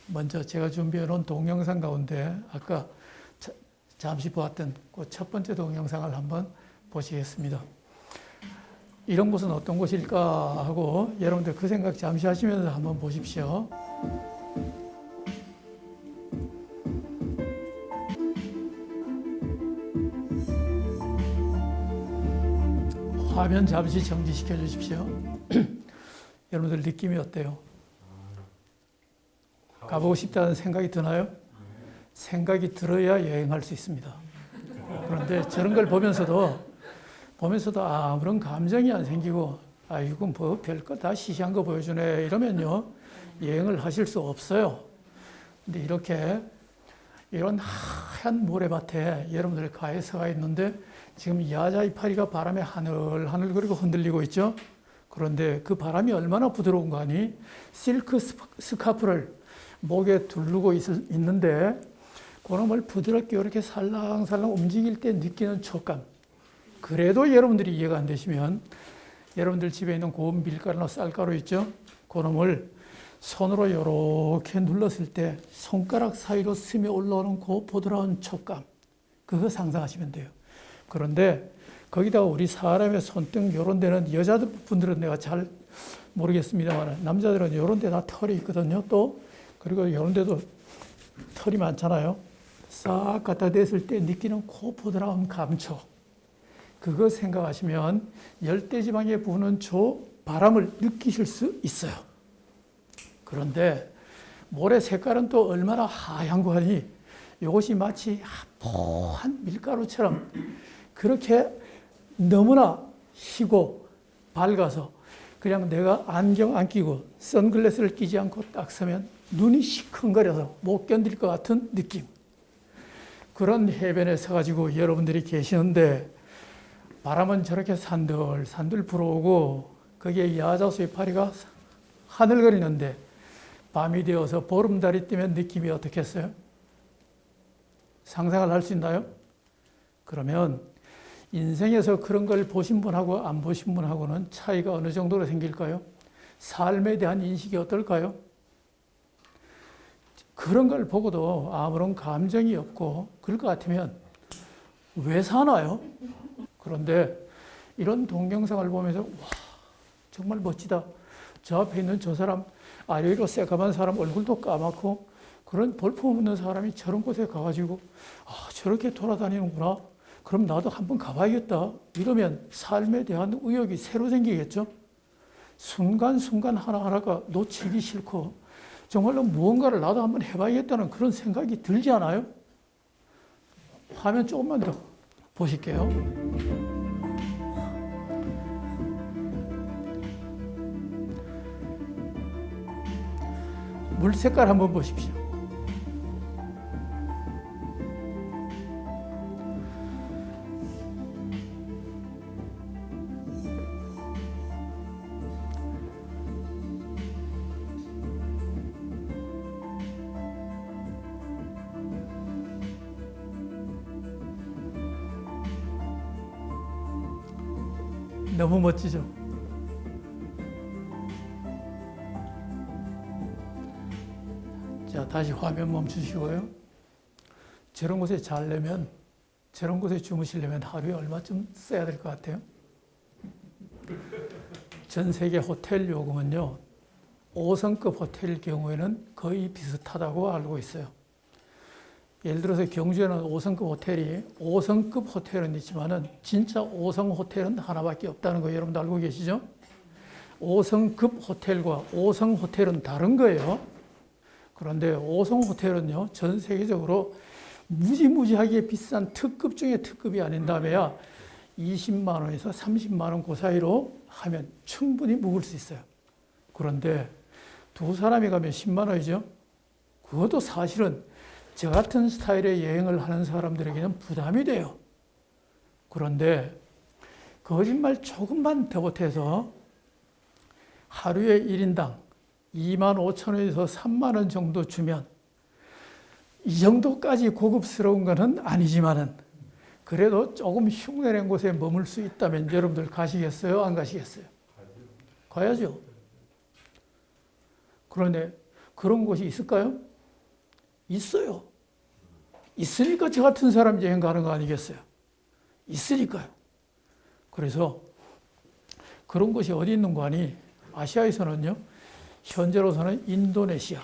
먼저 제가 준비해 놓은 동영상 가운데 아까 잠시 보았던 그 첫 번째 동영상을 한번 보시겠습니다. 이런 곳은 어떤 곳일까 하고 여러분들 그 생각 잠시 하시면서 한번 보십시오. 화면 잠시 정지시켜 주십시오. 여러분들 느낌이 어때요? 가보고 싶다는 생각이 드나요? 생각이 들어야 여행할 수 있습니다. 그런데 저런 걸 보면서도 아무런 감정이 안 생기고 이건 뭐 별거 다 시시한 거 보여주네 이러면요 여행을 하실 수 없어요. 근데 이렇게 이런 하얀 모래밭에 여러분들 가에서가 있는데 지금 야자 이파리가 바람에 하늘하늘거리고 흔들리고 있죠. 그런데 그 바람이 얼마나 부드러운 거 아니? 실크 스카프를 목에 두르고 있는데 그놈을 부드럽게 이렇게 살랑살랑 움직일 때 느끼는 촉감. 그래도 여러분들이 이해가 안 되시면 여러분들 집에 있는 고운 밀가루나 쌀가루 있죠? 그놈을 손으로 이렇게 눌렀을 때 손가락 사이로 스며 올라오는 그 부드러운 촉감. 그거 상상하시면 돼요. 그런데 거기다가 우리 사람의 손등 이런 데는 여자분들은 내가 잘 모르겠습니다만 남자들은 이런 데 다 털이 있거든요. 또 그리고 이런 데도 털이 많잖아요. 싹 갖다 댔을 때 느끼는 그 부드러운 감촉. 그거 생각하시면 열대지방에 부는 저 바람을 느끼실 수 있어요. 그런데 모래 색깔은 또 얼마나 하얀 거 아니? 이것이 마치 포한 밀가루처럼 그렇게 너무나 희고 밝아서 그냥 내가 안경 안 끼고 선글라스를 끼지 않고 딱 서면 눈이 시큰거려서 못 견딜 것 같은 느낌. 그런 해변에 서가지고 여러분들이 계시는데 바람은 저렇게 산들산들 불어오고 거기에 야자수 이파리가 하늘거리는데 밤이 되어서 보름달이 뜨면 느낌이 어떻겠어요? 상상을 할 수 있나요? 그러면 인생에서 그런 걸 보신 분하고 안 보신 분하고는 차이가 어느 정도로 생길까요? 삶에 대한 인식이 어떨까요? 그런 걸 보고도 아무런 감정이 없고 그럴 것 같으면 왜 사나요? 그런데 이런 동영상을 보면서 와 정말 멋지다. 저 앞에 있는 저 사람 여기로 새까만 사람 얼굴도 까맣고 그런 볼품없는 사람이 저런 곳에 가가지고 저렇게 돌아다니는구나. 그럼 나도 한번 가봐야겠다. 이러면 삶에 대한 의욕이 새로 생기겠죠. 순간순간 하나하나가 놓치기 싫고 정말로 무언가를 나도 한번 해봐야겠다는 그런 생각이 들지 않아요? 화면 조금만 더 보실게요. 물 색깔 한번 보십시오. 너무 멋지죠? 자, 다시 화면 멈추시고요. 저런 곳에 자려면, 저런 곳에 주무시려면 하루에 얼마쯤 써야 될 것 같아요? 전 세계 호텔 요금은요, 5성급 호텔일 경우에는 거의 비슷하다고 알고 있어요. 예를 들어서 경주에는 5성급 호텔은 있지만은 진짜 5성 호텔은 하나밖에 없다는 거 여러분도 알고 계시죠? 5성급 호텔과 5성 호텔은 다른 거예요. 그런데 5성 호텔은요, 전 세계적으로 무지무지하게 비싼 특급 중에 특급이 아닌다며야 20만 원에서 30만 원 그 사이로 하면 충분히 묵을 수 있어요. 그런데 두 사람이 가면 10만 원이죠. 그것도 사실은 저 같은 스타일의 여행을 하는 사람들에게는 부담이 돼요. 그런데 거짓말 조금만 더 보태서 하루에 1인당 2만 5천 원에서 3만 원 정도 주면 이 정도까지 고급스러운 것은 아니지만은 그래도 조금 흉내낸 곳에 머물 수 있다면 여러분들 가시겠어요? 안 가시겠어요? 가야죠. 그런데 그런 곳이 있을까요? 있어요. 있으니까 저 같은 사람 여행 가는 거 아니겠어요? 있으니까요. 그래서 그런 곳이 어디 있는 거 아니? 아시아에서는요, 현재로서는 인도네시아,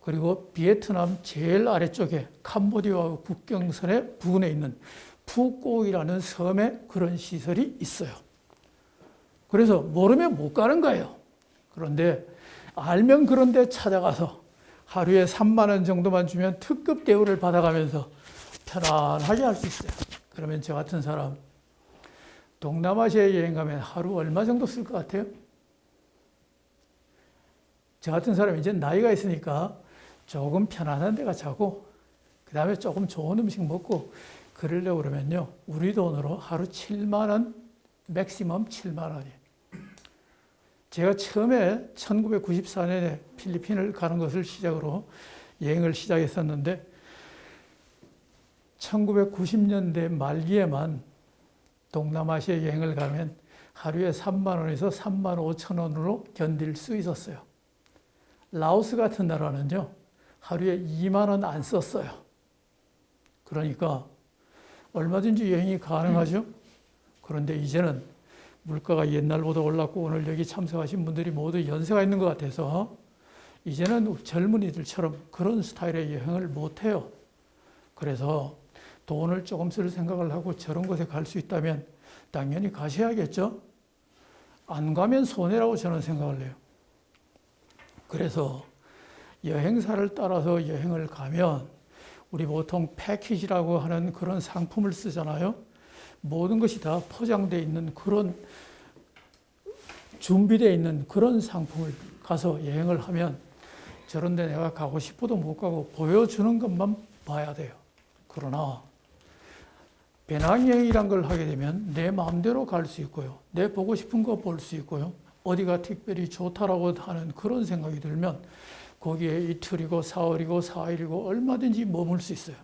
그리고 베트남 제일 아래쪽에 캄보디아와 국경선의 부근에 있는 푸꾸옥이라는 섬에 그런 시설이 있어요. 그래서 모르면 못 가는 거예요. 그런데 알면 그런 데 찾아가서 하루에 3만 원 정도만 주면 특급 대우를 받아가면서 편안하게 할 수 있어요. 그러면 저 같은 사람 동남아시아에 여행 가면 하루 얼마 정도 쓸 것 같아요? 저 같은 사람 이제 나이가 있으니까 조금 편안한 데 가자고 그 다음에 조금 좋은 음식 먹고 그러려고 그러면요, 우리 돈으로 하루 7만 원, 맥시멈 7만 원이에요. 제가 처음에 1994년에 필리핀을 가는 것을 시작으로 여행을 시작했었는데 1990년대 말기에만 동남아시아 여행을 가면 하루에 3만 원에서 3만 5천 원으로 견딜 수 있었어요. 라오스 같은 나라는요, 하루에 2만 원 안 썼어요. 그러니까 얼마든지 여행이 가능하죠. 그런데 이제는 물가가 옛날보다 올랐고 오늘 여기 참석하신 분들이 모두 연세가 있는 것 같아서 이제는 젊은이들처럼 그런 스타일의 여행을 못해요. 그래서 돈을 조금 쓸 생각을 하고 저런 곳에 갈 수 있다면 당연히 가셔야겠죠. 안 가면 손해라고 저는 생각을 해요. 그래서 여행사를 따라서 여행을 가면 우리 보통 패키지라고 하는 그런 상품을 쓰잖아요. 모든 것이 다 포장되어 있는 그런 준비되어 있는 그런 상품을 가서 여행을 하면 저런 데 내가 가고 싶어도 못 가고 보여주는 것만 봐야 돼요. 그러나 배낭여행이란 걸 하게 되면 내 마음대로 갈 수 있고요. 내 보고 싶은 거 볼 수 있고요. 어디가 특별히 좋다라고 하는 그런 생각이 들면 거기에 이틀이고 사흘이고 4일이고 얼마든지 머물 수 있어요.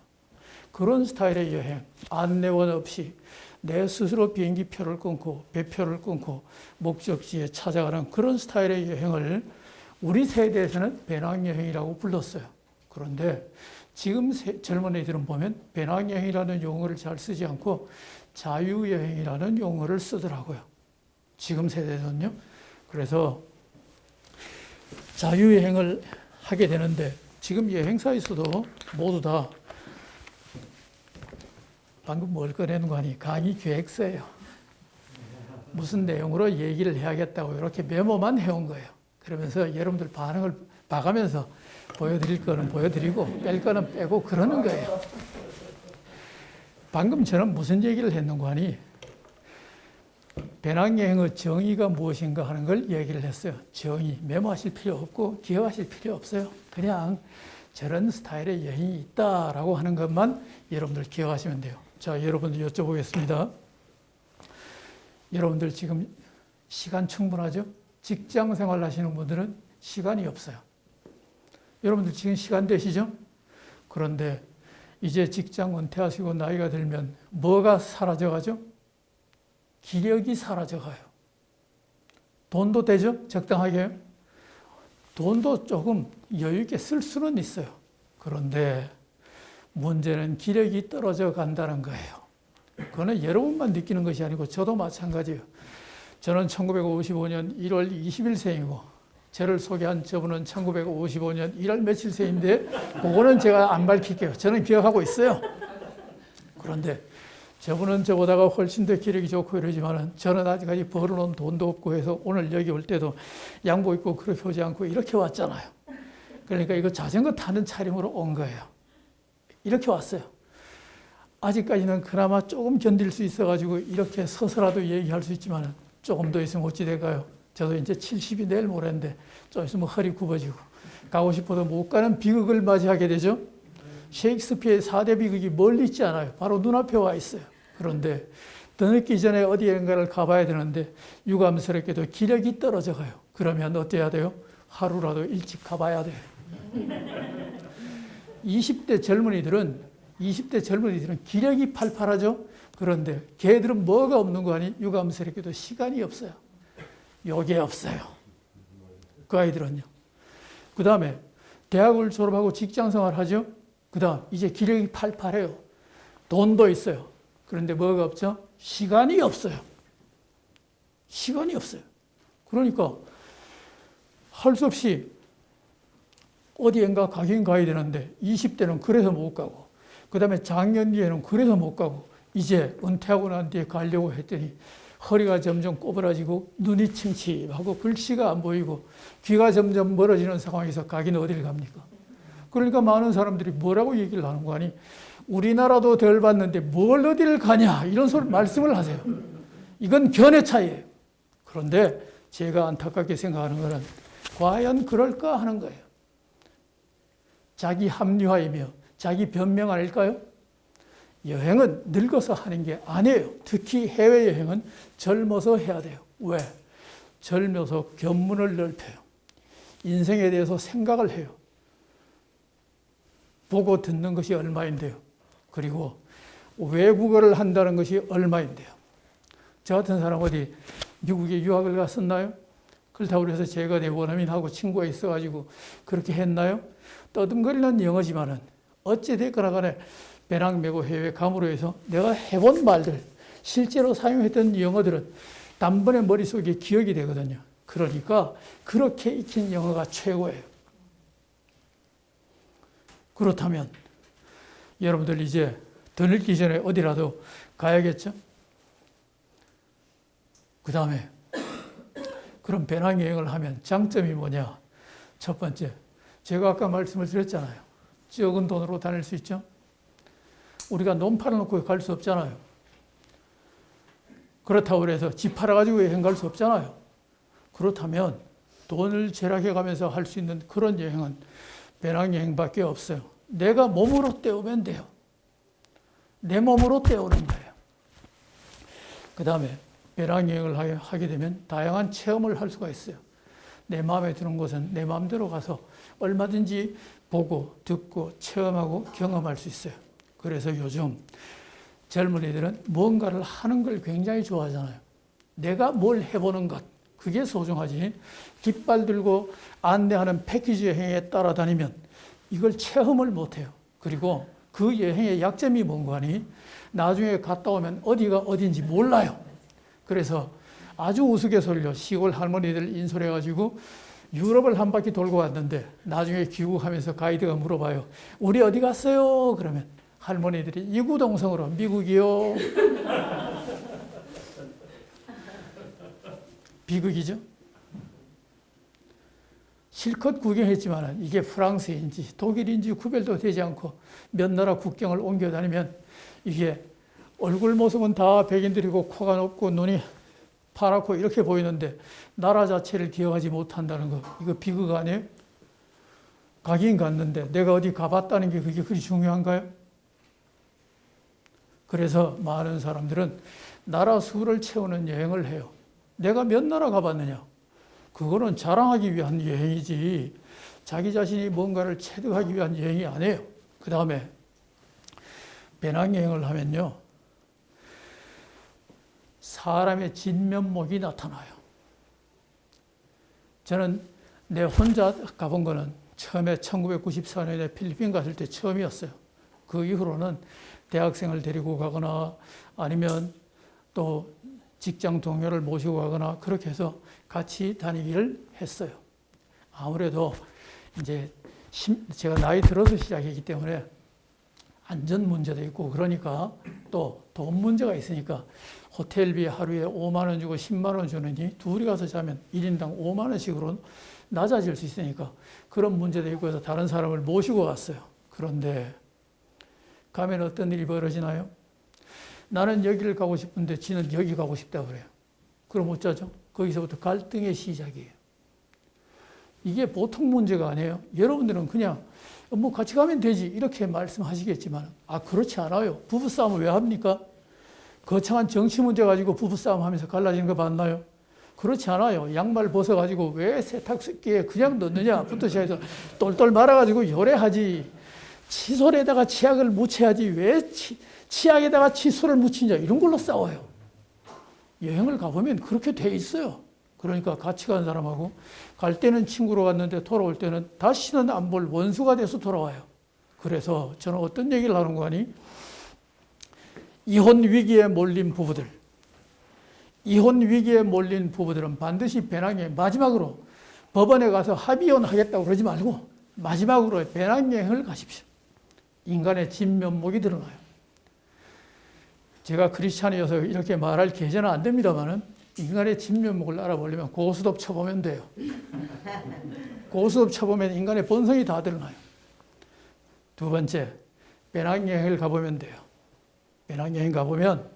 그런 스타일의 여행, 안내원 없이 내 스스로 비행기 표를 끊고 배표를 끊고 목적지에 찾아가는 그런 스타일의 여행을 우리 세대에서는 배낭여행이라고 불렀어요. 그런데 지금 젊은 애들은 보면 배낭여행이라는 용어를 잘 쓰지 않고 자유여행이라는 용어를 쓰더라고요. 지금 세대에서는요. 그래서 자유여행을 하게 되는데 지금 여행사에서도 모두 다 방금 뭘 꺼내는 거 아니? 강의 계획서예요. 무슨 내용으로 얘기를 해야겠다고 이렇게 메모만 해온 거예요. 그러면서 여러분들 반응을 봐가면서 보여드릴 거는 보여드리고 뺄 거는 빼고 그러는 거예요. 방금 저는 무슨 얘기를 했는가 하니 배낭여행의 정의가 무엇인가 하는 걸 얘기를 했어요. 정의, 메모하실 필요 없고 기억하실 필요 없어요. 그냥 저런 스타일의 여행이 있다라고 하는 것만 여러분들 기억하시면 돼요. 자, 여러분들 여쭤보겠습니다. 여러분들 지금 시간 충분하죠? 직장 생활 하시는 분들은 시간이 없어요. 여러분들 지금 시간 되시죠? 그런데 이제 직장 은퇴하시고 나이가 들면 뭐가 사라져가죠? 기력이 사라져가요. 돈도 되죠? 적당하게. 돈도 조금 여유 있게 쓸 수는 있어요. 그런데 문제는 기력이 떨어져 간다는 거예요. 그거는 여러분만 느끼는 것이 아니고 저도 마찬가지예요. 저는 1955년 1월 20일생이고 저를 소개한 저분은 1955년 1월 며칠생인데 그거는 제가 안 밝힐게요. 저는 기억하고 있어요. 그런데 저분은 저보다가 훨씬 더 기력이 좋고 이러지만은 저는 아직까지 벌어놓은 돈도 없고 해서 오늘 여기 올 때도 양복 입고 그렇게 오지 않고 이렇게 왔잖아요. 그러니까 이거 자전거 타는 차림으로 온 거예요. 이렇게 왔어요. 아직까지는 그나마 조금 견딜 수 있어가지고 이렇게 서서라도 얘기할 수 있지만 조금 더 있으면 어찌 될까요? 저도 이제 70이 내일 모레인데 좀 있으면 허리 굽어지고 가고 싶어도 못 가는 비극을 맞이하게 되죠. 셰익스피어의 4대 비극이 멀리 있지 않아요. 바로 눈앞에 와 있어요. 그런데 더 늦기 전에 어디인가를 가봐야 되는데 유감스럽게도 기력이 떨어져 가요. 그러면 어때야 돼요? 하루라도 일찍 가봐야 돼요. 20대 젊은이들은 기력이 팔팔하죠. 그런데 걔들은 뭐가 없는 거 아니? 유감스럽게도 시간이 없어요. 요게 없어요. 그 아이들은요. 그 다음에 대학을 졸업하고 직장생활 하죠. 그 다음 이제 기력이 팔팔해요. 돈도 있어요. 그런데 뭐가 없죠? 시간이 없어요. 시간이 없어요. 그러니까 할 수 없이 어디엔가 가긴 가야 되는데 20대는 그래서 못 가고 그 다음에 장년기에는 그래서 못 가고 이제 은퇴하고 난 뒤에 가려고 했더니 허리가 점점 꼬부라지고 눈이 침침하고 글씨가 안 보이고 귀가 점점 멀어지는 상황에서 가긴 어디를 갑니까? 그러니까 많은 사람들이 뭐라고 얘기를 하는 거 아니? 우리나라도 덜 받는데 뭘 어디를 가냐 이런 소리 말씀을 하세요. 이건 견해 차이예요. 그런데 제가 안타깝게 생각하는 것은 과연 그럴까 하는 거예요. 자기 합리화이며 자기 변명 아닐까요? 여행은 늙어서 하는 게 아니에요. 특히 해외여행은 젊어서 해야 돼요. 왜? 젊어서 견문을 넓혀요. 인생에 대해서 생각을 해요. 보고 듣는 것이 얼마인데요. 그리고 외국어를 한다는 것이 얼마인데요. 저 같은 사람 어디 미국에 유학을 갔었나요? 그렇다고 해서 제가 내 원어민하고 친구가 있어가지고 그렇게 했나요? 떠듬거리는 영어지만은 어찌됐거나 간에 배낭 메고 해외 감으로 해서 내가 해본 말들, 실제로 사용했던 영어들은 단번에 머릿속에 기억이 되거든요. 그러니까 그렇게 익힌 영어가 최고예요. 그렇다면 여러분들 이제 더 늙기 전에 어디라도 가야겠죠? 그 다음에 그럼 배낭여행을 하면 장점이 뭐냐? 첫 번째, 제가 아까 말씀을 드렸잖아요. 적은 돈으로 다닐 수 있죠? 우리가 논 팔아놓고 갈 수 없잖아요. 그렇다고 해서 집 팔아가지고 여행 갈 수 없잖아요. 그렇다면 돈을 절약해 가면서 할 수 있는 그런 여행은 배낭여행밖에 없어요. 내가 몸으로 때우면 돼요. 내 몸으로 때우는 거예요. 그 다음에 배낭여행을 하게 되면 다양한 체험을 할 수가 있어요. 내 마음에 드는 곳은 내 마음대로 가서 얼마든지 보고 듣고 체험하고 경험할 수 있어요. 그래서 요즘 젊은이들은 뭔가를 하는 걸 굉장히 좋아하잖아요. 내가 뭘 해보는 것, 그게 소중하지. 깃발 들고 안내하는 패키지 여행에 따라다니면 이걸 체험을 못해요. 그리고 그 여행의 약점이 뭔가 하니 나중에 갔다 오면 어디가 어딘지 몰라요. 그래서 아주 우스갯소리로 시골 할머니들 인솔해가지고 유럽을 한 바퀴 돌고 왔는데 나중에 귀국하면서 가이드가 물어봐요. 우리 어디 갔어요? 그러면 할머니들이 이구동성으로 미국이요. 비극이죠. 실컷 구경했지만 이게 프랑스인지 독일인지 구별도 되지 않고 몇 나라 국경을 옮겨 다니면 이게 얼굴 모습은 다 백인들이고 코가 높고 눈이 파랗고 이렇게 보이는데 나라 자체를 기억하지 못한다는 거, 이거 비극 아니에요? 가긴 갔는데 내가 어디 가봤다는 게 그게 그리 중요한가요? 그래서 많은 사람들은 나라 수를 채우는 여행을 해요. 내가 몇 나라 가봤느냐? 그거는 자랑하기 위한 여행이지 자기 자신이 뭔가를 체득하기 위한 여행이 아니에요. 그 다음에 배낭여행을 하면요, 사람의 진면목이 나타나요. 저는 내 혼자 가본 거는 처음에 1994년에 필리핀 갔을 때 처음이었어요. 그 이후로는 대학생을 데리고 가거나 아니면 또 직장 동료를 모시고 가거나 그렇게 해서 같이 다니기를 했어요. 아무래도 이제 제가 나이 들어서 시작했기 때문에 안전 문제도 있고 그러니까 또 돈 문제가 있으니까 호텔비 하루에 5만 원 주고 10만 원 주느니 둘이 가서 자면 1인당 5만 원씩으로 낮아질 수 있으니까 그런 문제도 있고 해서 다른 사람을 모시고 갔어요. 그런데 가면 어떤 일이 벌어지나요? 나는 여기를 가고 싶은데 지는 여기 가고 싶다고 그래요. 그럼 어쩌죠? 거기서부터 갈등의 시작이에요. 이게 보통 문제가 아니에요. 여러분들은 그냥 뭐 같이 가면 되지 이렇게 말씀하시겠지만 그렇지 않아요. 부부싸움을 왜 합니까? 거창한 정치 문제 가지고 부부싸움 하면서 갈라지는 거 봤나요? 그렇지 않아요. 양말 벗어가지고 왜 세탁기에 그냥 넣느냐부터 시작해서 똘똘 말아가지고 요래하지. 칫솔에다가 치약을 묻혀야지 왜 치약에다가 칫솔을 묻히냐 이런 걸로 싸워요. 여행을 가보면 그렇게 돼 있어요. 그러니까 같이 간 사람하고 갈 때는 친구로 갔는데 돌아올 때는 다시는 안 볼 원수가 돼서 돌아와요. 그래서 저는 어떤 얘기를 하는 거 아니? 이혼 위기에 몰린 부부들, 이혼 위기에 몰린 부부들은 반드시 배낭여행, 마지막으로 법원에 가서 합의혼 하겠다고 그러지 말고 마지막으로 배낭여행을 가십시오. 인간의 진면목이 드러나요. 제가 크리스찬이어서 이렇게 말할 계제는 안 됩니다만은 인간의 진면목을 알아보려면 고스톱 쳐보면 돼요. 고스톱 쳐보면 인간의 본성이 다 드러나요. 두 번째, 배낭여행을 가보면 돼요. 배낭여행 가보면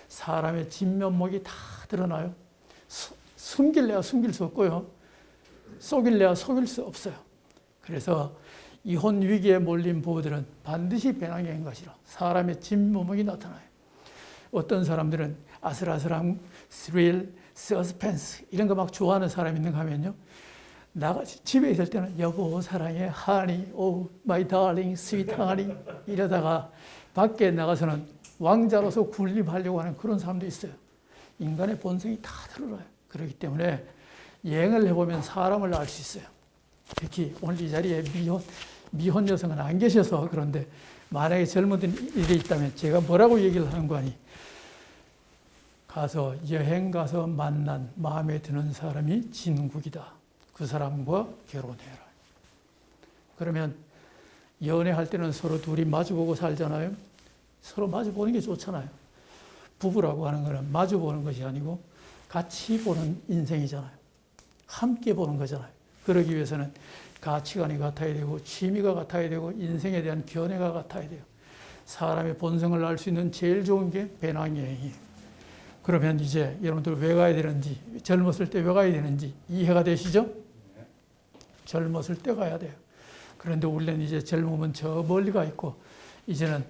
사람의 진면목이 다 드러나요. 숨길래야 숨길 수 없고요. 속일래야 속일 수 없어요. 그래서 이혼 위기에 몰린 부부들은 반드시 배낭여행 가시라. 사람의 진면목이 나타나요. 어떤 사람들은 아슬아슬한 스릴, 서스펜스 이런 거 막 좋아하는 사람이 있는가 하면요. 집에 있을 때는 여보 사랑해, 하니, 오 마이 달링, 스윗 하니 이러다가 밖에 나가서는 왕자로서 군림하려고 하는 그런 사람도 있어요. 인간의 본성이 다 드러나요. 그렇기 때문에 여행을 해보면 사람을 알 수 있어요. 특히 오늘 이 자리에 미혼 여성은 안 계셔서 그런데 만약에 젊은 일이 있다면 제가 뭐라고 얘기를 하는 거 아니? 가서 여행 가서 만난 마음에 드는 사람이 진국이다. 그 사람과 결혼해라. 그러면 연애할 때는 서로 둘이 마주보고 살잖아요. 서로 마주보는 게 좋잖아요. 부부라고 하는 거는 마주보는 것이 아니고 같이 보는 인생이잖아요. 함께 보는 거잖아요. 그러기 위해서는 가치관이 같아야 되고 취미가 같아야 되고 인생에 대한 견해가 같아야 돼요. 사람의 본성을 알 수 있는 제일 좋은 게 배낭여행이에요. 그러면 이제 여러분들 왜 가야 되는지, 젊었을 때 왜 가야 되는지 이해가 되시죠? 젊었을 때 가야 돼요. 그런데 우리는 이제 젊으면 저 멀리 가 있고 이제는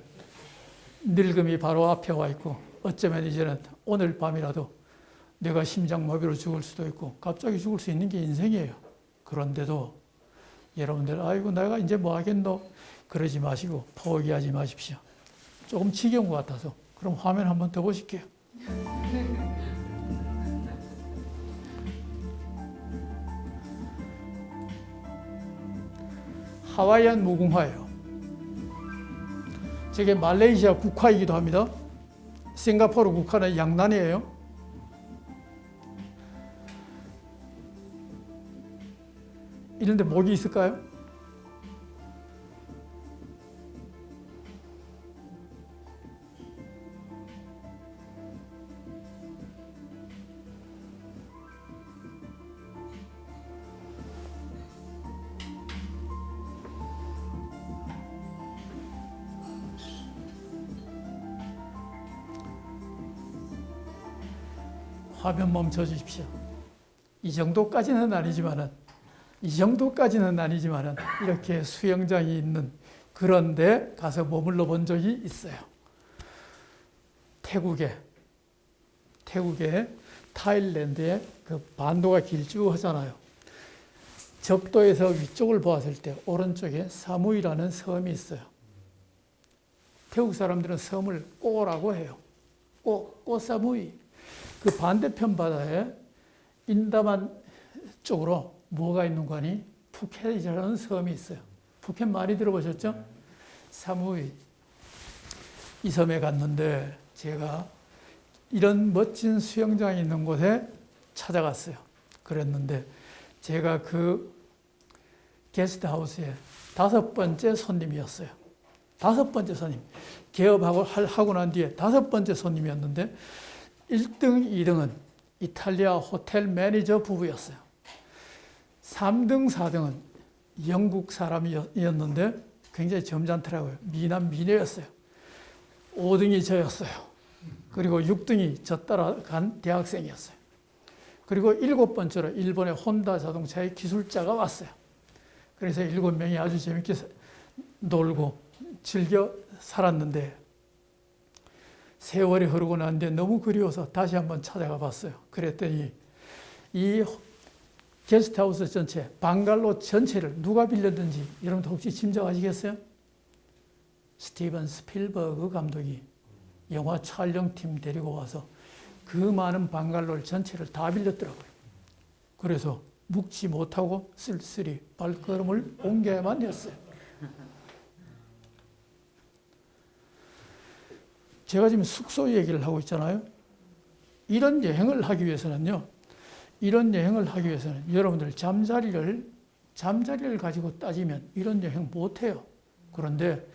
늙음이 바로 앞에 와 있고 어쩌면 이제는 오늘 밤이라도 내가 심장마비로 죽을 수도 있고 갑자기 죽을 수 있는 게 인생이에요. 그런데도 여러분들 아이고 내가 이제 뭐 하겠노? 그러지 마시고 포기하지 마십시오. 조금 지겨운 것 같아서 그럼 화면 한번 더 보실게요. 하와이안 무궁화예요. 저게 말레이시아 국화이기도 합니다. 싱가포르 국화는 양난이에요. 이런데 목이 있을까요? 화면 멈춰 주십시오. 이 정도까지는 아니지만은 이렇게 수영장이 있는 그런 데 가서 머물러 본 적이 있어요. 태국에 타일랜드에 그 반도가 길쭉하잖아요. 적도에서 위쪽을 보았을 때 오른쪽에 사무이라는 섬이 있어요. 태국 사람들은 섬을 꼬라고 해요. 꼬사무이. 그 반대편 바다에 인다만 쪽으로 뭐가 있는 거니? 푸켓이라는 섬이 있어요. 푸켓 많이 들어보셨죠? 사무이. 이 섬에 갔는데 제가 이런 멋진 수영장이 있는 곳에 찾아갔어요. 그랬는데 제가 그 게스트하우스에 5번째 손님이었어요. 5번째 손님. 개업하고 난 뒤에 5번째 손님이었는데 1등, 2등은 이탈리아 호텔 매니저 부부였어요. 3등, 4등은 영국 사람이었는데 굉장히 점잖더라고요. 미남 미녀였어요. 5등이 저였어요. 그리고 6등이 저 따라간 대학생이었어요. 그리고 7번째로 일본의 혼다 자동차의 기술자가 왔어요. 그래서 7명이 아주 재밌게 놀고 즐겨 살았는데 세월이 흐르고 난 뒤에 너무 그리워서 다시 한번 찾아가 봤어요. 그랬더니 이 게스트하우스 전체, 방갈로 전체를 누가 빌렸는지 여러분들 혹시 짐작하시겠어요? 스티븐 스필버그 감독이 영화 촬영팀 데리고 와서 그 많은 방갈로 전체를 다 빌렸더라고요. 그래서 묵지 못하고 쓸쓸히 발걸음을 옮겨야만 했어요. 제가 지금 숙소 얘기를 하고 있잖아요. 이런 여행을 하기 위해서는요. 이런 여행을 하기 위해서는 여러분들 잠자리를 가지고 따지면 이런 여행 못해요. 그런데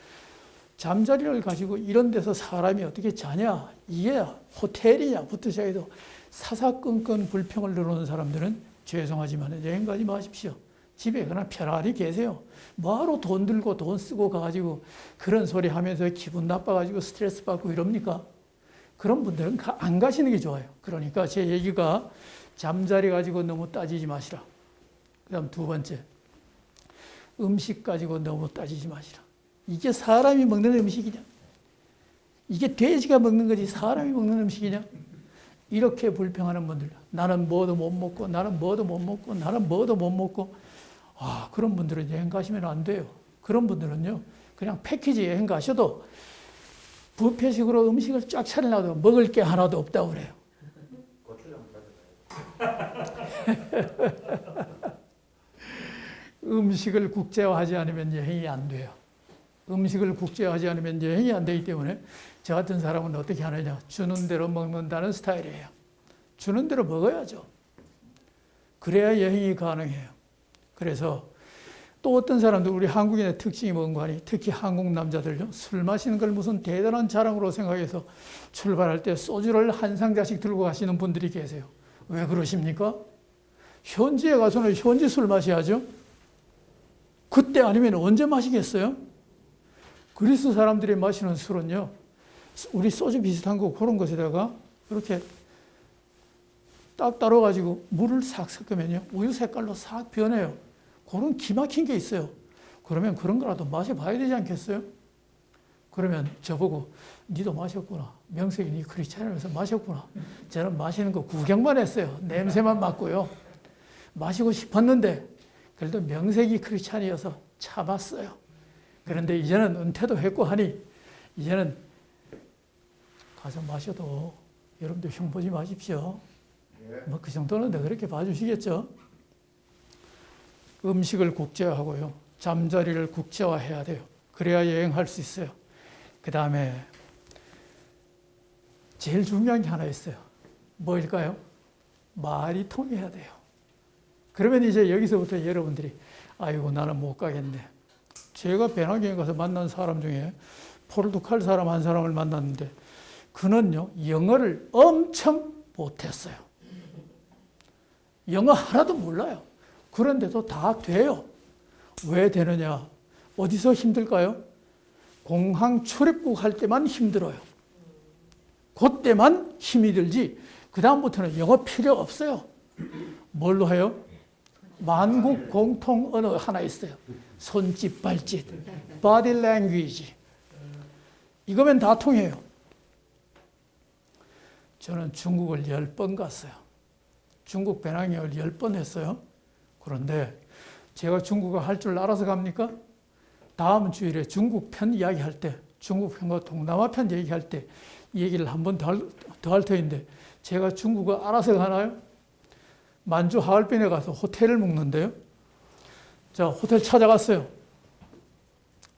잠자리를 가지고 이런 데서 사람이 어떻게 자냐, 이게 호텔이냐부터 시작해서 사사건건 불평을 늘어놓는 사람들은 죄송하지만 여행 가지 마십시오. 집에 그냥 편안히 계세요. 뭐하러 돈 들고 돈 쓰고 가가지고 그런 소리 하면서 기분 나빠가지고 스트레스 받고 이럽니까? 그런 분들은 안 가시는 게 좋아요. 그러니까 제 얘기가 잠자리 가지고 너무 따지지 마시라. 그 다음 두 번째, 음식 가지고 너무 따지지 마시라. 이게 사람이 먹는 음식이냐? 이게 돼지가 먹는 거지 사람이 먹는 음식이냐? 이렇게 불평하는 분들, 나는 뭐도 못 먹고 나는 뭐도 못 먹고 나는 뭐도 못 먹고, 그런 분들은 여행 가시면 안 돼요. 그런 분들은요, 그냥 패키지 여행 가셔도 뷔페식으로 음식을 쫙 차려놔도 먹을 게 하나도 없다고 그래요. 음식을 국제화하지 않으면 여행이 안 돼요. 음식을 국제화하지 않으면 여행이 안 되기 때문에 저 같은 사람은 어떻게 하느냐. 주는 대로 먹는다는 스타일이에요. 주는 대로 먹어야죠. 그래야 여행이 가능해요. 그래서 또 어떤 사람들, 우리 한국인의 특징이 뭔가 하니, 특히 한국 남자들요, 술 마시는 걸 무슨 대단한 자랑으로 생각해서 출발할 때 소주를 한 상자씩 들고 가시는 분들이 계세요. 왜 그러십니까? 현지에 가서는 현지 술 마셔야죠. 그때 아니면 언제 마시겠어요? 그리스 사람들이 마시는 술은요, 우리 소주 비슷한 거 그런 것에다가 이렇게 딱 따라가지고 물을 싹 섞으면요, 우유 색깔로 싹 변해요. 그런 기막힌 게 있어요. 그러면 그런 거라도 마셔봐야 되지 않겠어요? 그러면 저보고 니도 마셨구나. 명색이 니 크리스찬이면서 마셨구나. 저는 마시는 거 구경만 했어요. 냄새만 맡고요. 마시고 싶었는데 그래도 명색이 크리스찬이어서 참았어요. 그런데 이제는 은퇴도 했고 하니 이제는 가서 마셔도 여러분들 흉보지 마십시오. 뭐 그 정도는 더 그렇게 봐주시겠죠. 음식을 국제화하고요. 잠자리를 국제화해야 돼요. 그래야 여행할 수 있어요. 그 다음에 제일 중요한 게 하나 있어요. 뭐일까요? 말이 통해야 돼요. 그러면 이제 여기서부터 여러분들이 아이고 나는 못 가겠네. 제가 배낭여행 가서 만난 사람 중에 포르투갈 사람 한 사람을 만났는데 그는요 영어를 엄청 못했어요. 영어 하나도 몰라요. 그런데도 다 돼요. 왜 되느냐? 어디서 힘들까요? 공항 출입국 할 때만 힘들어요. 그때만 힘이 들지 그 다음부터는 영어 필요 없어요. 뭘로 해요? 만국 공통 언어 하나 있어요. 손짓, 발짓, body language. 이거면 다 통해요. 저는 중국을 10번 갔어요. 중국 배낭여행을 10번 했어요. 그런데 제가 중국어 할 줄 알아서 갑니까? 다음 주일에 중국 편 이야기할 때, 중국 편과 동남아 편 얘기할 때 이 얘기를 한 번 더 할 터인데 제가 중국어 알아서 가나요? 만주 하얼빈에 가서 호텔을 묵는데요. 자, 호텔 찾아갔어요.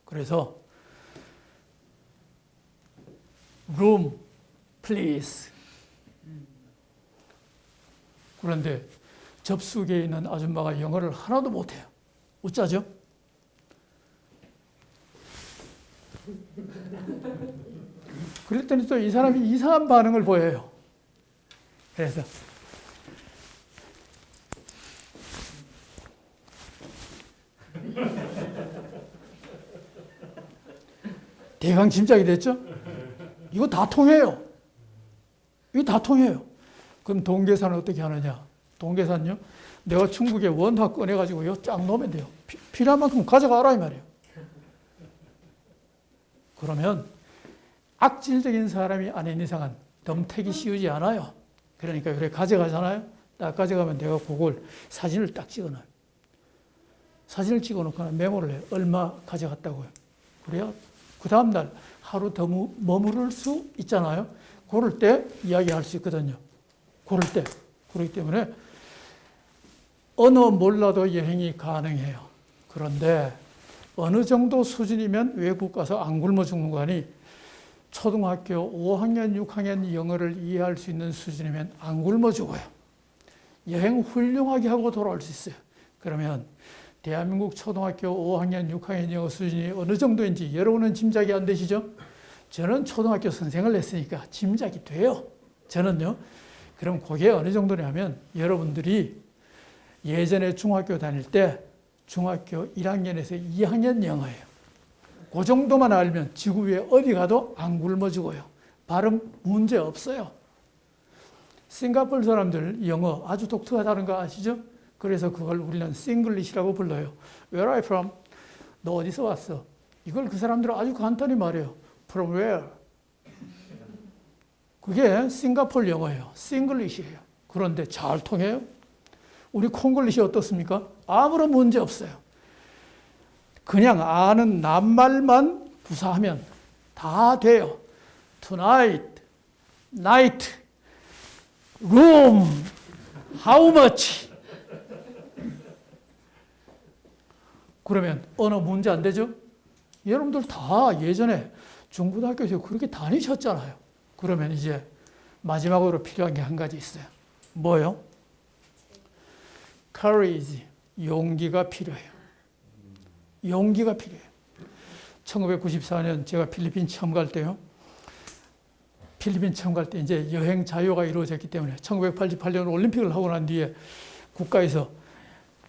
그래서 room, please. 그런데 접수기에 있는 아줌마가 영어를 하나도 못해요. 어쩌죠? 그랬더니 또 이 사람이 이상한 반응을 보여요. 그래서 대강 짐작이 됐죠? 이거 다 통해요. 이거 다 통해요. 그럼 동계산은 어떻게 하느냐? 동계산요? 내가 중국에 원화 꺼내가지고 이거 쫙 놓으면 돼요. 필요한 만큼 가져가라 이 말이에요. 그러면 악질적인 사람이 아닌 이상은 덤태기 씌우지 않아요. 그러니까 그래 가져가잖아요. 딱 가져가면 내가 그걸 사진을 딱 찍어놔요. 사진을 찍어놓거나 메모를 해요. 얼마 가져갔다고요. 그래야 그 다음날 하루 더 머무를 수 있잖아요. 그럴 때 이야기할 수 있거든요. 그럴 때. 그렇기 때문에 언어 몰라도 여행이 가능해요. 그런데 어느 정도 수준이면 외국 가서 안 굶어 죽는 거 아니, 초등학교 5학년, 6학년 영어를 이해할 수 있는 수준이면 안 굶어 죽어요. 여행 훌륭하게 하고 돌아올 수 있어요. 그러면 대한민국 초등학교 5학년, 6학년 영어 수준이 어느 정도인지 여러분은 짐작이 안 되시죠? 저는 초등학교 선생을 했으니까 짐작이 돼요. 저는요. 그럼 그게 어느 정도냐면 여러분들이 예전에 중학교 다닐 때 중학교 1학년에서 2학년 영어예요. 그 정도만 알면 지구 위에 어디 가도 안 굶어 죽어요. 발음 문제 없어요. 싱가포르 사람들 영어 아주 독특하다는 거 아시죠? 그래서 그걸 우리는 싱글리시라고 불러요. Where are you from? 너 어디서 왔어? 이걸 그 사람들은 아주 간단히 말해요. From where? 그게 싱가포르 영어예요. 싱글리시예요. 그런데 잘 통해요. 우리 콩글리시 어떻습니까? 아무런 문제 없어요. 그냥 아는 낱말만 구사하면 다 돼요. Tonight, night, room, how much? 그러면 언어 문제 안 되죠? 여러분들 다 예전에 중고등학교에서 그렇게 다니셨잖아요. 그러면 이제 마지막으로 필요한 게 한 가지 있어요. 뭐요? courage, 용기가 필요해요. 용기가 필요해요. 1994년 제가 필리핀 처음 갈 때요. 필리핀 처음 갈 때 이제 여행 자유가 이루어졌기 때문에 1988년 올림픽을 하고 난 뒤에 국가에서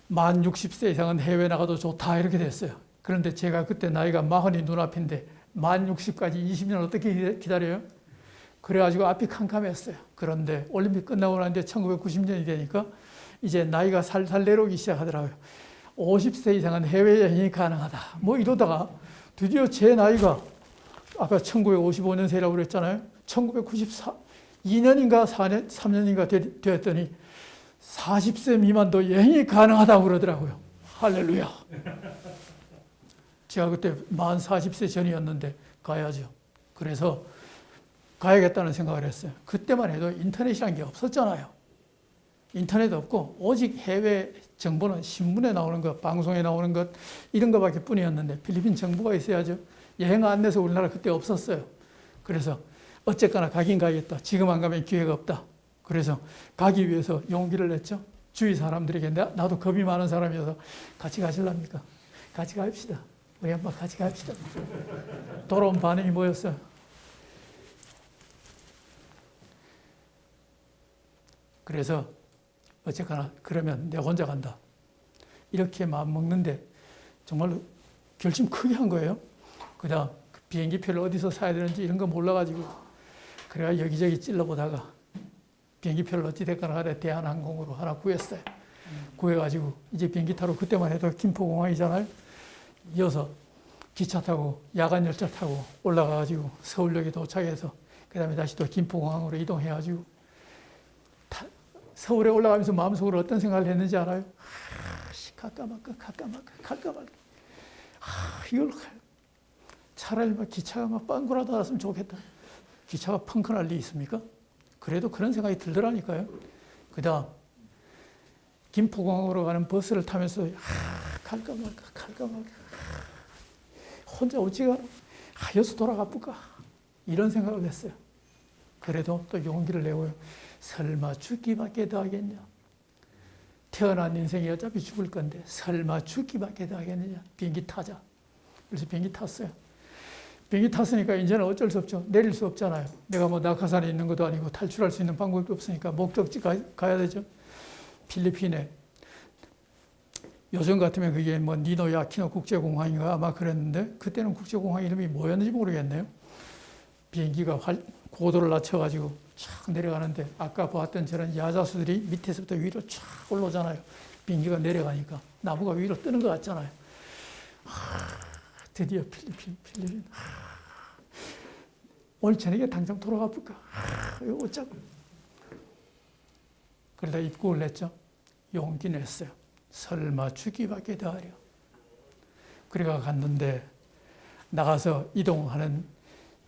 만 60세 이상은 해외 나가도 좋다 이렇게 됐어요. 그런데 제가 그때 나이가 40이 눈앞인데 만 60까지 20년 어떻게 기다려요? 그래가지고 앞이 캄캄했어요. 그런데 올림픽 끝나고 난 뒤에 1990년이 되니까 이제 나이가 살살 내려오기 시작하더라고요. 50세 이상은 해외여행이 가능하다. 뭐 이러다가 드디어 제 나이가 아까 1955년생이라고 그랬잖아요. 1994년인가 4년, 3년인가 되었더니 40세 미만도 여행이 가능하다고 그러더라고요. 할렐루야. 제가 그때 만 40세 전이었는데 가야죠. 그래서 가야겠다는 생각을 했어요. 그때만 해도 인터넷이라는 게 없었잖아요. 인터넷 없고 오직 해외 정보는 신문에 나오는 것, 방송에 나오는 것 이런 것밖에 뿐이었는데 필리핀 정부가 있어야죠. 여행 안내서 우리나라 그때 없었어요. 그래서 어쨌거나 가긴 가겠다. 지금 안 가면 기회가 없다. 그래서 가기 위해서 용기를 냈죠. 주위 사람들에게 나도 겁이 많은 사람이어서 같이 가실랍니까? 같이 갑시다. 우리 한번 같이 갑시다. 돌아온 반응이 뭐였어요? 그래서 어쨌거나 그러면 내가 혼자 간다. 이렇게 마음 먹는데 정말로 결심 크게 한 거예요. 그다음 비행기표를 어디서 사야 되는지 이런 거 몰라가지고 그래가 여기저기 찔러보다가 비행기표를 어찌됐거나 하래 대한항공으로 하나 구했어요. 구해가지고 이제 비행기 타러 그때만 해도 김포공항이잖아요. 이어서 기차 타고 야간 열차 타고 올라가가지고 서울역에 도착해서 그 다음에 다시 또 김포공항으로 이동해가지고 서울에 올라가면서 마음속으로 어떤 생각을 했는지 알아요? 갈까 말까 갈까 말까. 이걸 차라리 막 기차가 막 빵꾸라도 났으면 좋겠다. 기차가 펑크 날 리 있습니까? 그래도 그런 생각이 들더라니까요. 그 다음 김포공항으로 가는 버스를 타면서 갈까 말까 혼자 어찌가 여기서 돌아가 볼까 이런 생각을 했어요. 그래도 또 용기를 내고요. 설마 죽기밖에 더 하겠냐. 태어난 인생이 어차피 죽을 건데 설마 죽기밖에 더 하겠느냐. 비행기 타자. 그래서 비행기 탔어요. 비행기 탔으니까 이제는 어쩔 수 없죠. 내릴 수 없잖아요. 내가 뭐 낙하산에 있는 것도 아니고 탈출할 수 있는 방법도 없으니까 목적지 가야 되죠. 필리핀에 요즘 같으면 그게 뭐 니노 야키노 국제공항인가 아마 그랬는데 그때는 국제공항 이름이 뭐였는지 모르겠네요. 비행기가 고도를 낮춰가지고 쫙 내려가는데 아까 보았던 저런 야자수들이 밑에서부터 위로 쫙 올라오잖아요. 비행기가 내려가니까 나무가 위로 뜨는 것 같잖아요. 드디어 필리핀. 오늘 저녁에 당장 돌아가 볼까? 이거 어쩌고. 그러다 입국을 냈죠. 용기 냈어요. 설마 죽기밖에 더 하려. 그래가 갔는데 나가서 이동하는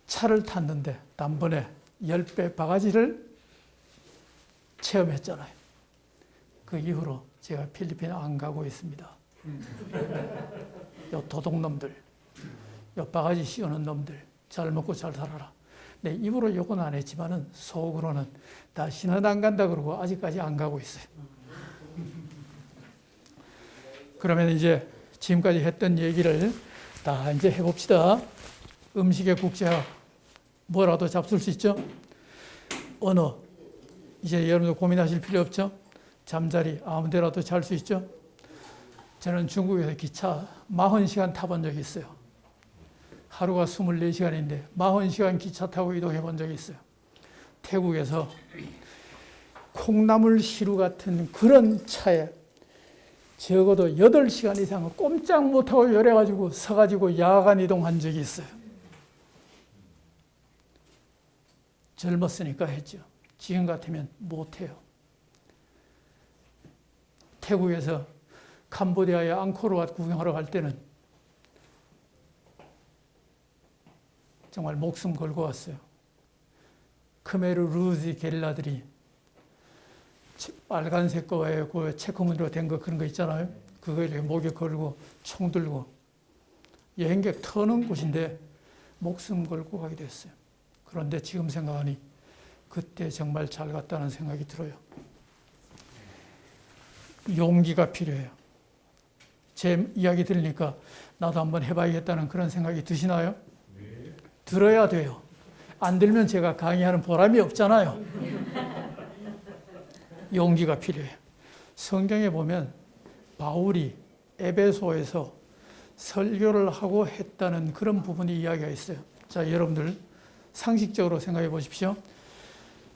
차를 탔는데 단번에 10배 바가지를 체험했잖아요. 그 이후로 제가 필리핀 안 가고 있습니다. 요 도둑놈들, 요 바가지 씌우는 놈들, 잘 먹고 잘 살아라. 네, 입으로 욕은 안 했지만은 속으로는 다시는 안 간다 그러고 아직까지 안 가고 있어요. 그러면 이제 지금까지 했던 얘기를 다 이제 해봅시다. 음식의 국제화 뭐라도 잡술 수 있죠? 언어 이제 여러분들 고민하실 필요 없죠? 잠자리 아무 데라도 잘 수 있죠? 저는 중국에서 기차 40시간 타본 적이 있어요. 하루가 24시간인데 40시간 기차 타고 이동해 본 적이 있어요. 태국에서 콩나물 시루 같은 그런 차에 적어도 8시간 이상은 꼼짝 못하고 열해가지고 서가지고 야간 이동한 적이 있어요. 젊었으니까 했죠. 지금 같으면 못해요. 태국에서 캄보디아의 앙코르왓 구경하러 갈 때는 정말 목숨 걸고 왔어요. 크메르 루지 게릴라들이 빨간색 거에 그 체크무늬로 된 거 그런 거 있잖아요. 그거 이렇게 목에 걸고 총 들고 여행객 터는 곳인데 목숨 걸고 가게 됐어요. 그런데 지금 생각하니 그때 정말 잘 갔다는 생각이 들어요. 용기가 필요해요. 제 이야기 들으니까 나도 한번 해봐야겠다는 그런 생각이 드시나요? 네. 들어야 돼요. 안 들면 제가 강의하는 보람이 없잖아요. 용기가 필요해요. 성경에 보면 바울이 에베소에서 설교를 하고 했다는 그런 부분이 이야기가 있어요. 자, 여러분들 상식적으로 생각해 보십시오.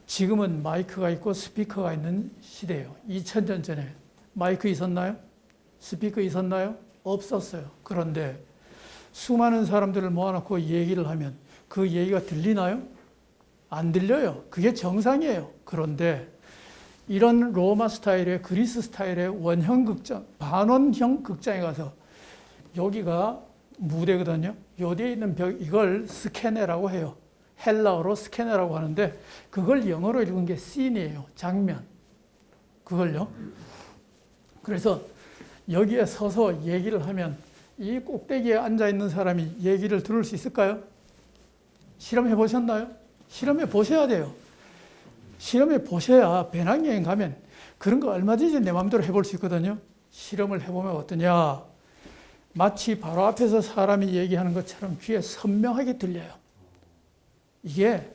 지금은 마이크가 있고 스피커가 있는 시대예요. 2000년 전에 마이크 있었나요? 스피커 있었나요? 없었어요. 그런데 수많은 사람들을 모아놓고 얘기를 하면 그 얘기가 들리나요? 안 들려요. 그게 정상이에요. 그런데 이런 로마 스타일의 그리스 스타일의 원형 극장, 반원형 극장에 가서 여기가 무대거든요. 여기에 있는 벽, 이걸 스케네라고 해요. 헬라어로 스케네라고 하는데 그걸 영어로 읽은 게 씬이에요. 장면. 그걸요. 그래서 여기에 서서 얘기를 하면 이 꼭대기에 앉아있는 사람이 얘기를 들을 수 있을까요? 실험해 보셨나요? 실험해 보셔야 돼요. 실험해 보셔야 배낭여행 가면 그런 거 얼마든지 내 마음대로 해볼 수 있거든요. 실험을 해보면 어떠냐. 마치 바로 앞에서 사람이 얘기하는 것처럼 귀에 선명하게 들려요. 이게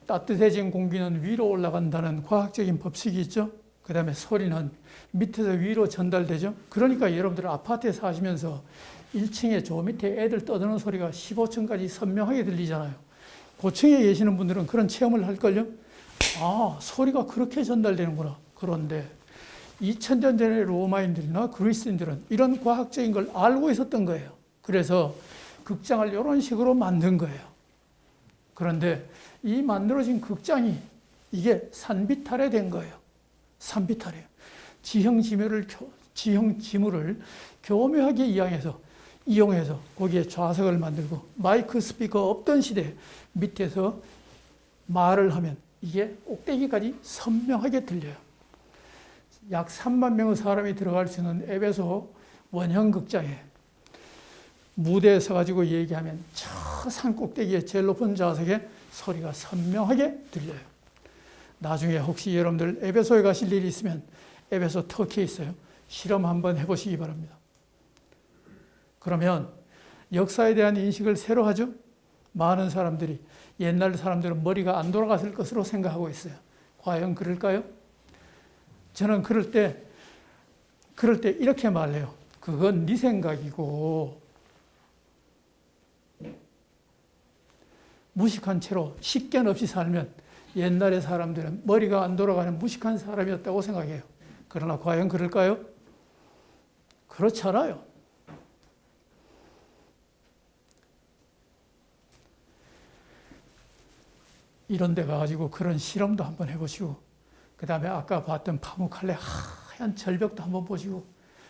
따뜻해진 공기는 위로 올라간다는 과학적인 법칙이 있죠. 그 다음에 소리는 밑에서 위로 전달되죠. 그러니까 여러분들 아파트에 사시면서 1층에 저 밑에 애들 떠드는 소리가 15층까지 선명하게 들리잖아요. 고층에 계시는 분들은 그런 체험을 할걸요. 아, 소리가 그렇게 전달되는구나. 그런데 2000년 전의 로마인들이나 그리스인들은 이런 과학적인 걸 알고 있었던 거예요. 그래서 극장을 이런 식으로 만든 거예요. 그런데 이 만들어진 극장이 이게 산비탈에 된 거예요. 산비탈이에요. 지형 지물을 교묘하게 이용해서 거기에 좌석을 만들고 마이크 스피커 없던 시대에 밑에서 말을 하면 이게 꼭대기까지 선명하게 들려요. 약 3만 명의 사람이 들어갈 수 있는 에베소 원형 극장에 무대에 서가지고 얘기하면 저 산 꼭대기에 제일 높은 좌석에 소리가 선명하게 들려요. 나중에 혹시 여러분들 에베소에 가실 일이 있으면 에베소 터키에 있어요. 실험 한번 해보시기 바랍니다. 그러면 역사에 대한 인식을 새로 하죠. 많은 사람들이 옛날 사람들은 머리가 안 돌아갔을 것으로 생각하고 있어요. 과연 그럴까요? 저는 그럴 때 이렇게 말해요. 그건 네 생각이고 무식한 채로 식견 없이 살면 옛날의 사람들은 머리가 안 돌아가는 무식한 사람이었다고 생각해요. 그러나 과연 그럴까요? 그렇지 않아요. 이런 데 가가지고 그런 실험도 한번 해보시고 그 다음에 아까 봤던 파묵칼레 하얀 절벽도 한번 보시고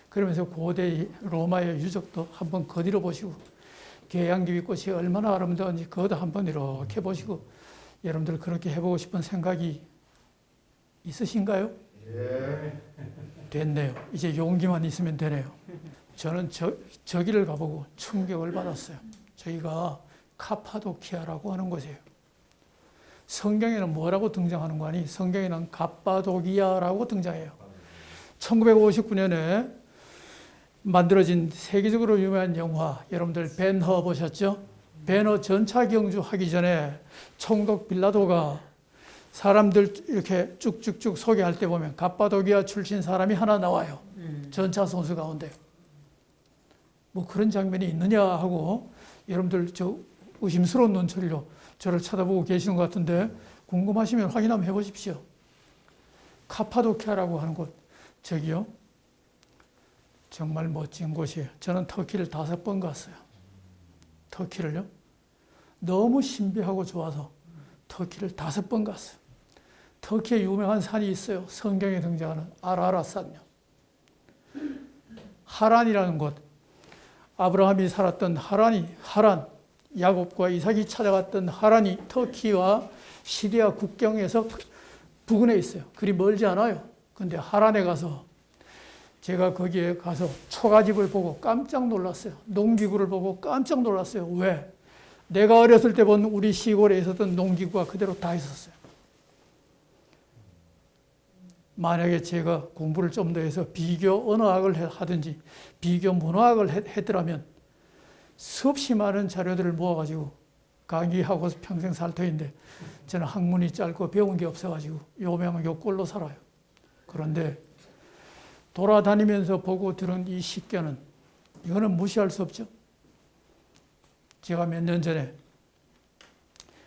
그러면서 고대 로마의 유적도 한번 거들어 보시고 계양귀비꽃이 얼마나 아름다운지 그것도 한번 이렇게 보시고 여러분들 그렇게 해보고 싶은 생각이 있으신가요? 됐네요. 이제 용기만 있으면 되네요. 저는 저기를 가보고 충격을 받았어요. 저희가 카파도키아라고 하는 곳이에요. 성경에는 뭐라고 등장하는 거 아니? 성경에는 갑바도기아라고 등장해요. 1959년에 만들어진 세계적으로 유명한 영화, 여러분들 벤허 보셨죠? 벤허 전차 경주 하기 전에 총독 빌라도가 사람들 이렇게 쭉쭉쭉 소개할 때 보면 갑바도기아 출신 사람이 하나 나와요. 전차 선수 가운데. 뭐 그런 장면이 있느냐 하고 여러분들 저 의심스러운 눈초리로 저를 쳐다보고 계시는 것 같은데 궁금하시면 확인 한번 해보십시오. 카파도키아라고 하는 곳, 저기요. 정말 멋진 곳이에요. 저는 터키를 5번 갔어요. 터키를요. 너무 신비하고 좋아서 터키를 5번 갔어요. 터키에 유명한 산이 있어요. 성경에 등장하는 아라라산요. 하란이라는 곳. 아브라함이 살았던 하란, 야곱과 이삭이 찾아갔던 하란이 터키와 시리아 국경에서 부근에 있어요. 그리 멀지 않아요. 근데 하란에 가서 제가 거기에 가서 초가집을 보고 깜짝 놀랐어요. 농기구를 보고 깜짝 놀랐어요. 왜? 내가 어렸을 때 본 우리 시골에 있었던 농기구가 그대로 다 있었어요. 만약에 제가 공부를 좀 더 해서 비교 언어학을 하든지 비교 문화학을 했더라면 수없이 많은 자료들을 모아가지고 강의하고서 평생 살 터인데 저는 학문이 짧고 배운 게 없어가지고 요명한 요 꼴로 살아요. 그런데 돌아다니면서 보고 들은 이 식견은 이거는 무시할 수 없죠. 제가 몇 년 전에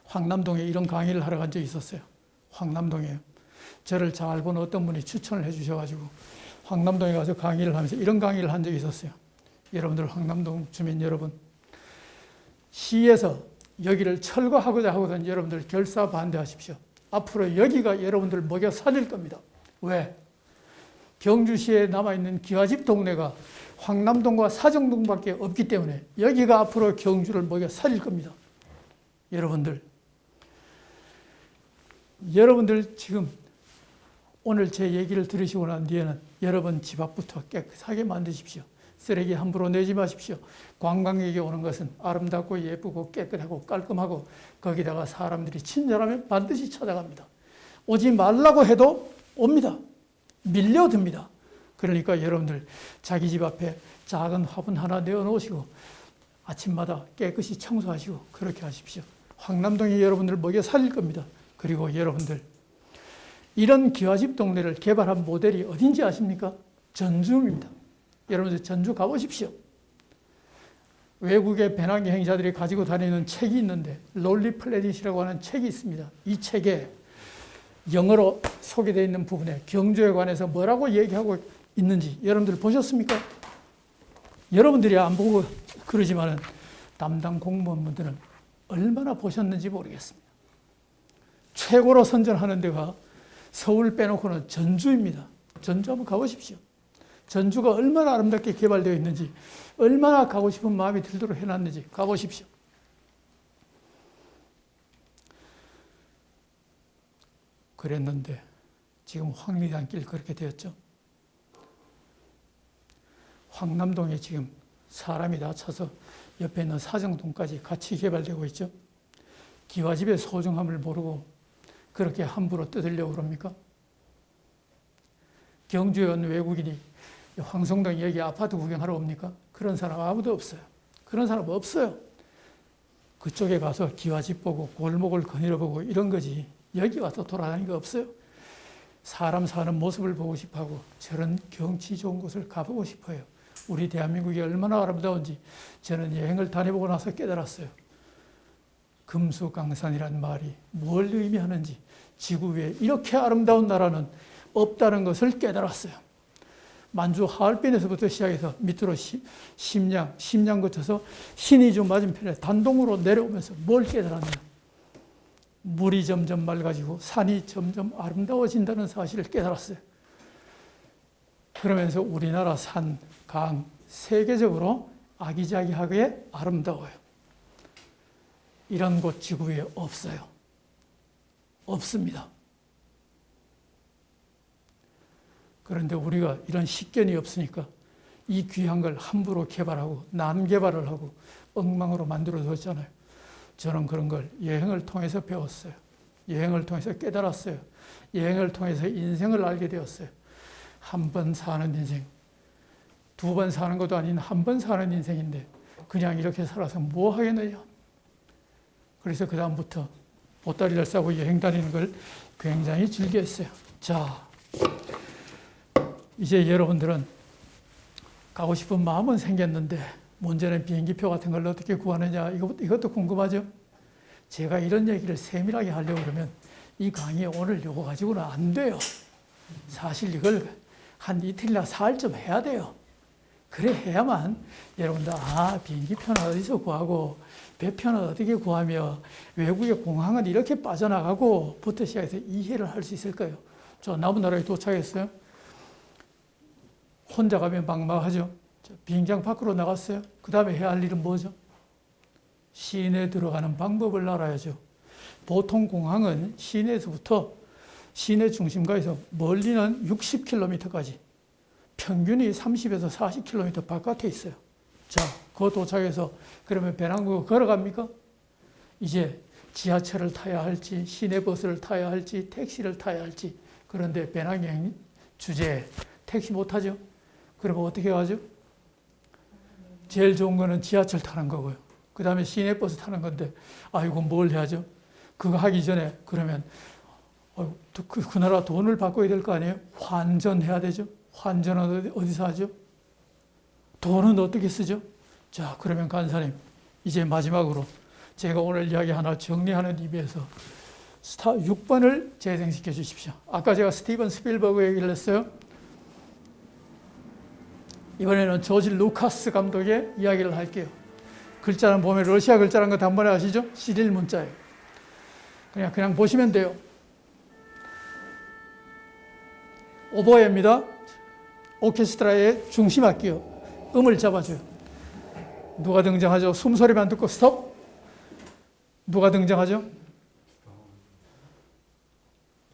황남동에 이런 강의를 하러 간 적이 있었어요. 황남동에 저를 잘 본 어떤 분이 추천을 해 주셔가지고 황남동에 가서 강의를 하면서 이런 강의를 한 적이 있었어요. 여러분들 황남동 주민 여러분, 시에서 여기를 철거하고자 하거든 여러분들 결사 반대하십시오. 앞으로 여기가 여러분들 먹여 살릴 겁니다. 왜? 경주시에 남아있는 기와집 동네가 황남동과 사정동밖에 없기 때문에 여기가 앞으로 경주를 먹여 살릴 겁니다. 여러분들 지금 오늘 제 얘기를 들으시고 난 뒤에는 여러분 집 앞부터 깨끗하게 만드십시오. 쓰레기 함부로 내지 마십시오. 관광객이 오는 것은 아름답고 예쁘고 깨끗하고 깔끔하고 거기다가 사람들이 친절하면 반드시 찾아갑니다. 오지 말라고 해도 옵니다. 밀려듭니다. 그러니까 여러분들 자기 집 앞에 작은 화분 하나 내어놓으시고 아침마다 깨끗이 청소하시고 그렇게 하십시오. 황남동이 여러분들 먹여 살릴 겁니다. 그리고 여러분들 이런 기와집 동네를 개발한 모델이 어딘지 아십니까? 전주입니다. 여러분들 전주 가보십시오. 외국의 배낭여 행자들이 가지고 다니는 책이 있는데 롤리 플래닛이라고 하는 책이 있습니다. 이 책에 영어로 소개되어 있는 부분에 경주에 관해서 뭐라고 얘기하고 있는지 여러분들 보셨습니까? 여러분들이 안 보고 그러지만은 담당 공무원분들은 얼마나 보셨는지 모르겠습니다. 최고로 선전하는 데가 서울 빼놓고는 전주입니다. 전주 한번 가보십시오. 전주가 얼마나 아름답게 개발되어 있는지, 얼마나 가고 싶은 마음이 들도록 해놨는지 가보십시오. 그랬는데 지금 황리단길 그렇게 되었죠. 황남동에 지금 사람이 다 차서 옆에 있는 사정동까지 같이 개발되고 있죠. 기와집의 소중함을 모르고 그렇게 함부로 뜯으려고 그럽니까? 경주에 온 외국인이 황성동 여기 아파트 구경하러 옵니까? 그런 사람 아무도 없어요. 그런 사람 없어요. 그쪽에 가서 기와집 보고 골목을 거닐어 보고 이런 거지 여기 와서 돌아다니는 거 없어요. 사람 사는 모습을 보고 싶어하고 저런 경치 좋은 곳을 가보고 싶어요. 우리 대한민국이 얼마나 아름다운지 저는 여행을 다녀보고 나서 깨달았어요. 금수강산이란 말이 뭘 의미하는지 지구 위에 이렇게 아름다운 나라는 없다는 것을 깨달았어요. 만주 하얼빈에서부터 시작해서 밑으로 심양 거쳐서 신의주 맞은편에 단동으로 내려오면서 뭘 깨달았냐. 물이 점점 맑아지고 산이 점점 아름다워진다는 사실을 깨달았어요. 그러면서 우리나라 산, 강, 세계적으로 아기자기하게 아름다워요. 이런 곳 지구 위에 없어요. 없습니다. 그런데 우리가 이런 식견이 없으니까 이 귀한 걸 함부로 개발하고 난개발을 하고 엉망으로 만들어 뒀잖아요. 저는 그런 걸 여행을 통해서 배웠어요. 여행을 통해서 깨달았어요. 여행을 통해서 인생을 알게 되었어요. 한 번 사는 인생, 두 번 사는 것도 아닌 한 번 사는 인생인데 그냥 이렇게 살아서 뭐 하겠느냐. 그래서 그 다음부터 보따리를 싸고 여행 다니는 걸 굉장히 즐겼어요. 자, 이제 여러분들은 가고 싶은 마음은 생겼는데 문제는 비행기표 같은 걸 어떻게 구하느냐, 이것도 궁금하죠? 제가 이런 얘기를 세밀하게 하려고 그러면 이 강의 오늘 요거 가지고는 안 돼요. 사실 이걸 한 이틀이나 사흘 좀 해야 돼요. 그래 해야만 여러분들 비행기표는 어디서 구하고 배표는 어떻게 구하며 외국의 공항은 이렇게 빠져나가고 부터 시작해서 이해를 할 수 있을 거예요. 저 남은 나라에 도착했어요. 혼자 가면 막막하죠. 비행장 밖으로 나갔어요. 그 다음에 해야 할 일은 뭐죠? 시내에 들어가는 방법을 알아야죠. 보통 공항은 시내에서부터 시내 중심가에서 멀리는 60km까지 평균이 30에서 40km 바깥에 있어요. 자, 그 도착해서 그러면 배낭구 걸어갑니까? 이제 지하철을 타야 할지 시내버스를 타야 할지 택시를 타야 할지. 그런데 배낭여행 주제에 택시 못 타죠? 그러면 어떻게 가죠? 제일 좋은 거는 지하철 타는 거고요. 그 다음에 시내버스 타는 건데 이거 뭘 해야죠? 그거 하기 전에 그러면 그 나라 돈을 바꿔야 될 거 아니에요? 환전해야 되죠? 환전은 어디서 하죠? 돈은 어떻게 쓰죠? 자, 그러면 간사님, 이제 마지막으로 제가 오늘 이야기 하나 정리하는 의미에서 6번을 재생시켜 주십시오. 아까 제가 스티븐 스필버그 얘기를 했어요. 이번에는 조지 루카스 감독의 이야기를 할게요. 글자는 보면 러시아 글자라는 거 단번에 아시죠? 시릴 문자예요. 그냥 보시면 돼요. 오보에입니다. 오케스트라의 중심 악기요. 음을 잡아줘요. 누가 등장하죠? 숨소리만 듣고 스톱. 누가 등장하죠?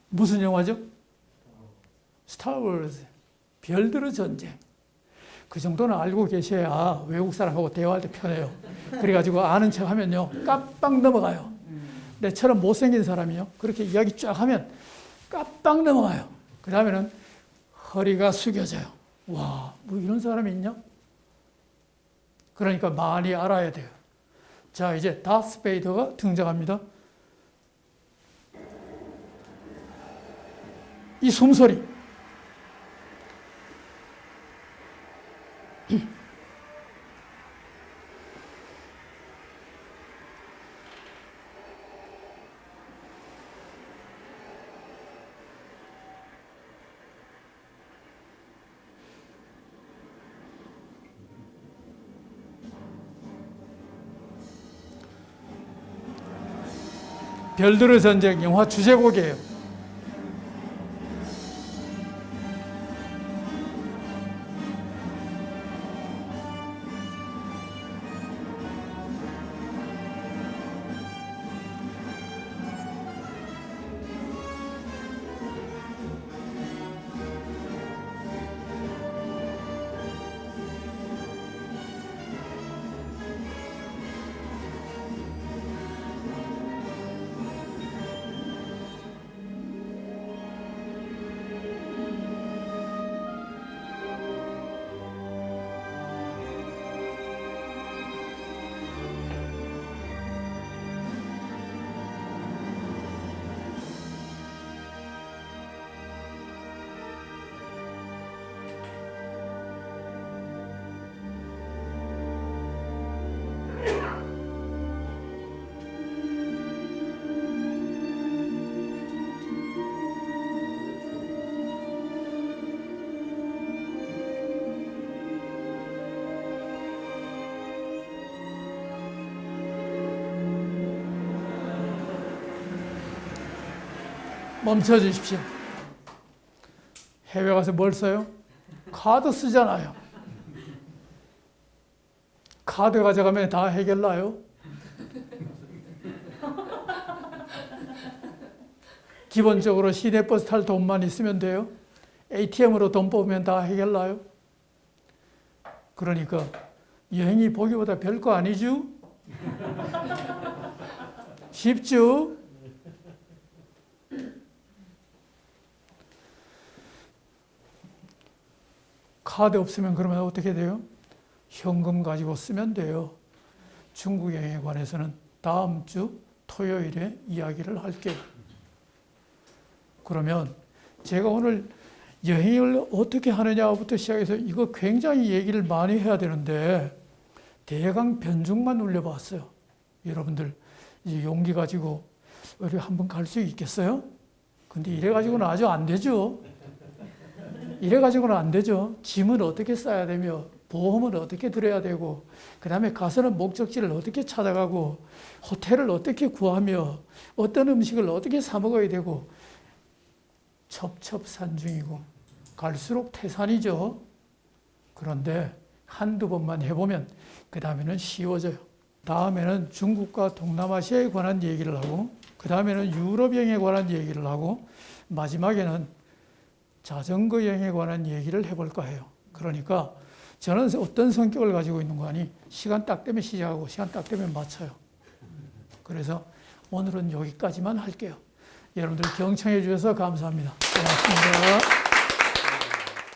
무슨 영화죠? 스타워즈. 별들의 전쟁. 그 정도는 알고 계셔야 외국 사람하고 대화할 때 편해요. 그래가지고 아는 척 하면요, 깜빡 넘어가요. 내처럼 못생긴 사람이요, 그렇게 이야기 쫙 하면 깜빡 넘어가요. 그 다음에는 허리가 숙여져요. 와, 뭐 이런 사람이 있냐? 그러니까 많이 알아야 돼요. 자, 이제 다스 베이더가 등장합니다. 이 숨소리. 별들의 전쟁 영화 주제곡이에요. 멈춰 주십시오. 해외 가서 뭘 써요? 카드 쓰잖아요. 카드 가져가면 다 해결 나요? 기본적으로 시내버스 탈 돈만 있으면 돼요. ATM으로 돈 뽑으면 다 해결나요? 그러니까 여행이 보기보다 별거 아니죠? 쉽죠? 카드 없으면 그러면 어떻게 돼요? 현금 가지고 쓰면 돼요. 중국 여행에 관해서는 다음 주 토요일에 이야기를 할게요. 그러면 제가 오늘 여행을 어떻게 하느냐부터 시작해서 이거 굉장히 얘기를 많이 해야 되는데 대강 변죽만 울려봤어요. 여러분들 이제 용기 가지고 우리 한번 갈 수 있겠어요? 근데 이래 가지고는 아주 안 되죠. 이래 가지고는 안 되죠. 짐은 어떻게 싸야 되며 보험은 어떻게 들어야 되고 그 다음에 가서는 목적지를 어떻게 찾아가고 호텔을 어떻게 구하며 어떤 음식을 어떻게 사 먹어야 되고 첩첩산중이고 갈수록 태산이죠. 그런데 한두 번만 해보면 그 다음에는 쉬워져요. 다음에는 중국과 동남아시아에 관한 얘기를 하고 그 다음에는 유럽 여행에 관한 얘기를 하고 마지막에는 자전거 여행에 관한 얘기를 해볼까 해요. 그러니까 저는 어떤 성격을 가지고 있는 거 아니 시간 딱 되면 시작하고 시간 딱 되면 마쳐요. 그래서 오늘은 여기까지만 할게요. 여러분들 경청해 주셔서 감사합니다. 고맙습니다.